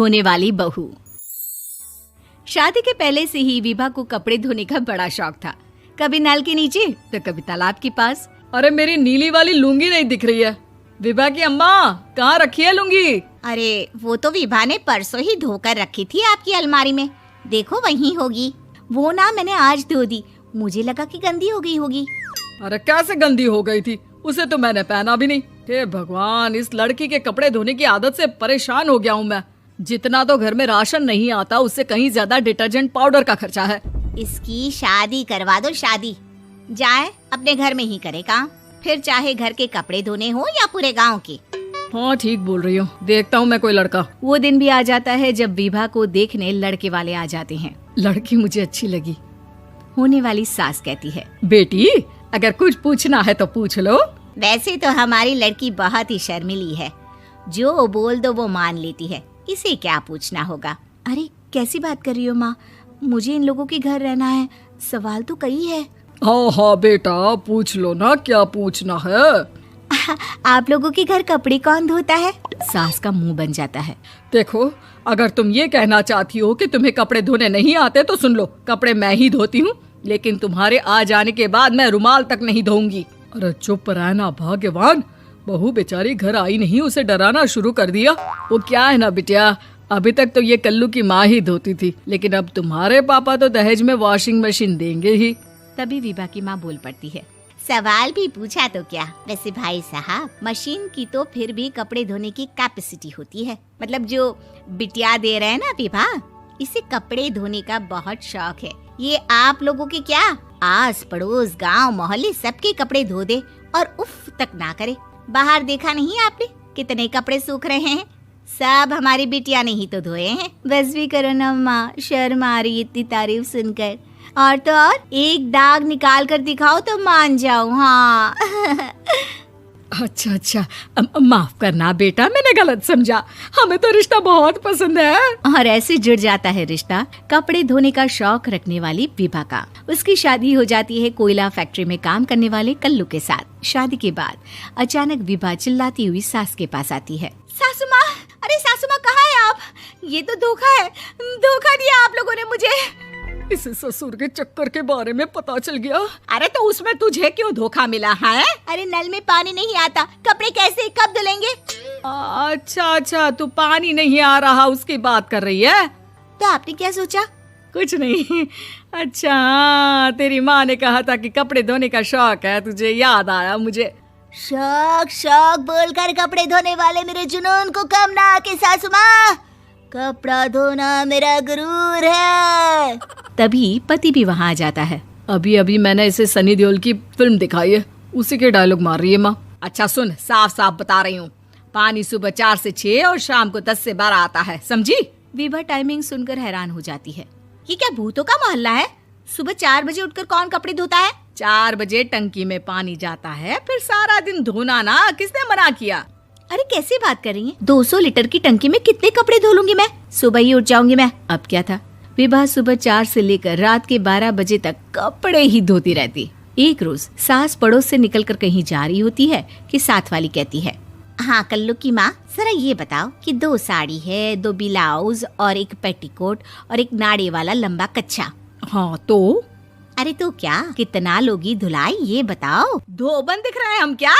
होने वाली बहू। शादी के पहले से ही विभा को कपड़े धोने का बड़ा शौक था। कभी नल के नीचे तो कभी तालाब के पास। अरे मेरी नीली वाली लुंगी नहीं दिख रही है। विभा की अम्मा, कहाँ रखी है लुंगी? अरे वो तो विभा ने परसों ही धोकर रखी थी आपकी अलमारी में, देखो वहीं होगी। वो ना मैंने आज धो दी, मुझे लगा कि गंदी हो गई होगी। अरे कैसे गंदी हो गई थी? उसे तो मैंने पहना भी नहीं। हे भगवान, इस लड़की के कपड़े धोने की आदत से परेशान हो गया हूँ मैं। जितना तो घर में राशन नहीं आता, उससे कहीं ज्यादा डिटर्जेंट पाउडर का खर्चा है। इसकी शादी करवा दो, शादी जाए अपने घर में ही करे काम, फिर चाहे घर के कपड़े धोने हो या पूरे गांव के। हाँ ठीक बोल रही हो, देखता हूँ मैं कोई लड़का। वो दिन भी आ जाता है जब विभा को देखने लड़के वाले आ जाते हैं। लड़की मुझे अच्छी लगी। होने वाली सास कहती है, बेटी अगर कुछ पूछना है तो पूछ लो। वैसे तो हमारी लड़की बहुत ही शर्मीली है, जो बोल दो वो मान लेती है, इसे क्या पूछना होगा। अरे कैसी बात कर रही हो माँ, मुझे इन लोगों के घर रहना है, सवाल तो कई है। हाँ हाँ बेटा, पूछ लो ना, क्या पूछना है। आप लोगों के घर कपड़े कौन धोता है? सास का मुंह बन जाता है। देखो, अगर तुम ये कहना चाहती हो कि तुम्हें कपड़े धोने नहीं आते तो सुन लो, कपड़े मैं ही धोती हूँ, लेकिन तुम्हारे आ जाने के बाद मैं रुमाल तक नहीं धोऊंगी। अरे चुप रहना भाग्यवान, बहू बेचारी घर आई नहीं, उसे डराना शुरू कर दिया। वो क्या है ना बिटिया, अभी तक तो ये कल्लू की माँ ही धोती थी, लेकिन अब तुम्हारे पापा तो दहेज में वॉशिंग मशीन देंगे ही। तभी विभा की माँ बोल पड़ती है, सवाल भी पूछा तो क्या। वैसे भाई साहब, मशीन की तो फिर भी कपड़े धोने की कैपेसिटी होती है, मतलब जो बिटिया दे रहे हैं ना विभा, इसे कपड़े धोने का बहुत शौक है। ये आप लोगों के क्या, आस पड़ोस गांव मोहल्ले सबके कपड़े धो दे और उफ तक ना करे। बाहर देखा नहीं आपने कितने कपड़े सूख रहे हैं, सब हमारी बिटिया ने ही तो धोए हैं। बस भी करो ना माँ, शर्म आ रही इतनी तारीफ सुनकर। और तो और एक दाग निकाल कर दिखाओ तो मान जाऊं। हाँ अच्छा अच्छा, माफ करना बेटा, मैंने गलत समझा। हमें तो रिश्ता बहुत पसंद है। और ऐसे जुड़ जाता है रिश्ता कपड़े धोने का शौक रखने वाली विभा का। उसकी शादी हो जाती है कोयला फैक्ट्री में काम करने वाले कल्लू के साथ। शादी के बाद अचानक विभा चिल्लाती हुई सास के पास आती है। सासू माँ, अरे सासू माँ कहाँ है आप? ये तो धोखा है, धोखा दिया आप लोगों ने मुझे। इसे ससुर के चक्कर के बारे में पता चल गया। अरे तो उसमें तुझे क्यों धोखा मिला है? अरे नल में पानी नहीं आता, कपड़े कैसे कब धुलेंगे? अच्छा अच्छा, तू पानी नहीं आ रहा उसकी बात कर रही है। तो आपने क्या सोचा? कुछ नहीं। अच्छा, तेरी माँ ने कहा था कि कपड़े धोने का शौक है तुझे, याद आया मुझे। शौक शौक बोलकर कपड़े धोने वाले मेरे जुनून को कम ना आके सासू माँ, कपड़ा धोना मेरा गुरूर है। तभी पति भी वहाँ आ जाता है। अभी अभी मैंने इसे सनी देओल की फिल्म दिखाई है, उसी के डायलॉग मार रही है माँ। अच्छा सुन, साफ साफ बता रही हूँ, पानी सुबह 4 से 6 और शाम को 10 से 12 आता है, समझी? विभा टाइमिंग सुनकर हैरान हो जाती है। ये क्या भूतों का मोहल्ला है? सुबह 4 बजे उठकर कौन कपड़े धोता है? 4 बजे टंकी में पानी जाता है, फिर सारा दिन धोना ना, किसने मना किया? अरे कैसी बात कर रही हैं? 200 लीटर की टंकी में कितने कपड़े धो लूंगी मैं, सुबह ही उठ जाऊंगी मैं। अब क्या था, विभा सुबह 4 से लेकर रात के 12 बजे तक कपड़े ही धोती रहती। एक रोज सास पड़ोस से निकलकर कहीं जा रही होती है कि साथ वाली कहती है, हाँ कल्लू की माँ, जरा ये बताओ कि 2 साड़ी है, 2 ब्लाउज और एक पेटीकोट और एक नाड़े वाला लंबा कच्छा। हाँ तो? अरे तो क्या, कितना लोगी धुलाई ये बताओ। धोबन दिख रहे हैं हम क्या?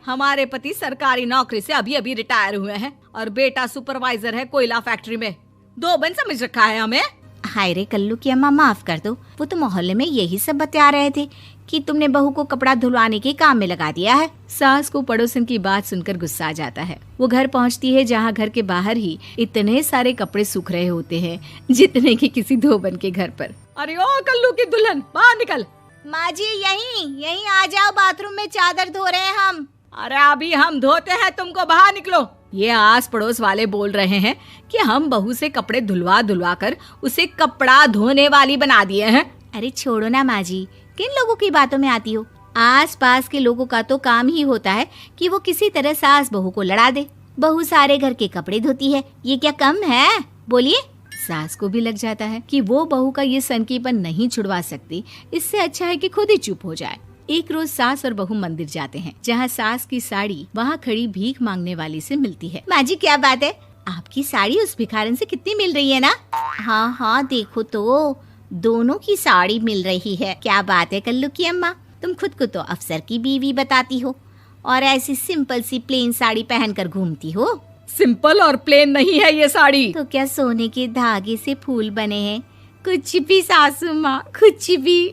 हमारे पति सरकारी नौकरी से अभी अभी रिटायर हुए हैं और बेटा सुपरवाइजर है कोयला फैक्ट्री में। धोबन समझ रखा है हमें। हाय रे कल्लू की अम्मा, माफ कर दो, वो तो मोहल्ले में यही सब बता रहे थे कि तुमने बहू को कपड़ा धुलवाने के काम में लगा दिया है। सास को पड़ोसन की बात सुनकर गुस्सा आ जाता है। वो घर पहुंचती है जहां घर के बाहर ही इतने सारे कपड़े सूख रहे होते हैं जितने कि किसी धोबन के घर पर। अरे ओ कल्लू की दुल्हन, बाहर निकल। माँ जी यहीं आ जाओ, बाथरूम में चादर धो रहे हैं हम। अरे अभी हम धोते हैं, तुमको बाहर निकलो। ये आस पड़ोस वाले बोल रहे हैं कि हम बहू से कपड़े धुलवा धुलवा कर उसे कपड़ा धोने वाली बना दिए हैं। अरे छोड़ो ना माँ जी, किन लोगों की बातों में आती हो? आस पास के लोगों का तो काम ही होता है कि वो किसी तरह सास बहू को लड़ा दे। बहू सारे घर के कपड़े धोती है, ये क्या कम है? बोलिए। सास को भी लग जाता है कि वो बहू का ये सनकीपन नहीं छुड़वा सकती, इससे अच्छा है कि खुद ही चुप हो जाए। एक रोज सास और बहू मंदिर जाते हैं, जहाँ सास की साड़ी वहाँ खड़ी भीख मांगने वाली से मिलती है। माँ जी क्या बात है, आपकी साड़ी उस भिखारन से कितनी मिल रही है ना? हाँ हाँ देखो तो, दोनों की साड़ी मिल रही है। क्या बात है कल्लू की अम्मा, तुम खुद को तो अफसर की बीवी बताती हो और ऐसी सिंपल सी प्लेन साड़ी पहनकर घूमती हो। सिंपल और प्लेन नहीं है ये साड़ी। तो क्या सोने के धागे से फूल बने हैं? कुछ भी सासू माँ, कुछ भी।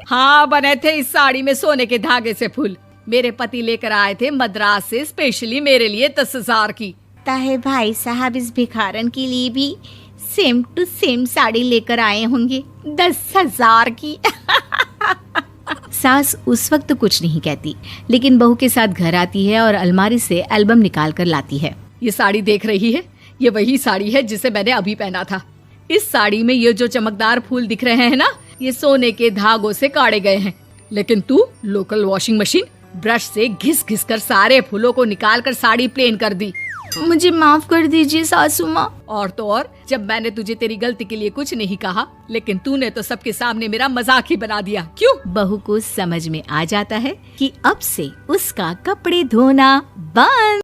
हाँ बने थे इस साड़ी में सोने के धागे से फूल। मेरे पति लेकर आए थे मद्रास से स्पेशली मेरे लिए 10,000 की। ताहे भाई साहब इस भिखारन के लिए भी सेम टू सेम साड़ी लेकर आए होंगे 10,000 की। सास उस वक्त तो कुछ नहीं कहती, लेकिन बहू के साथ घर आती है और अलमारी से एल्बम निकाल कर लाती है। ये साड़ी देख रही है, ये वही साड़ी है जिसे मैंने अभी पहना था। इस साड़ी में ये जो चमकदार फूल दिख रहे हैं ना, ये सोने के धागों से काढ़े गए हैं। लेकिन तू लोकल वॉशिंग मशीन ब्रश से घिस घिस कर सारे फूलों को निकाल कर साड़ी प्लेन कर दी। मुझे माफ कर दीजिए सासू माँ। और तो और, जब मैंने तुझे तेरी गलती के लिए कुछ नहीं कहा, लेकिन तूने तो सबके सामने मेरा मजाक ही बना दिया। क्यों? बहू को समझ में आ जाता है कि अब से उसका कपड़े धोना बंद।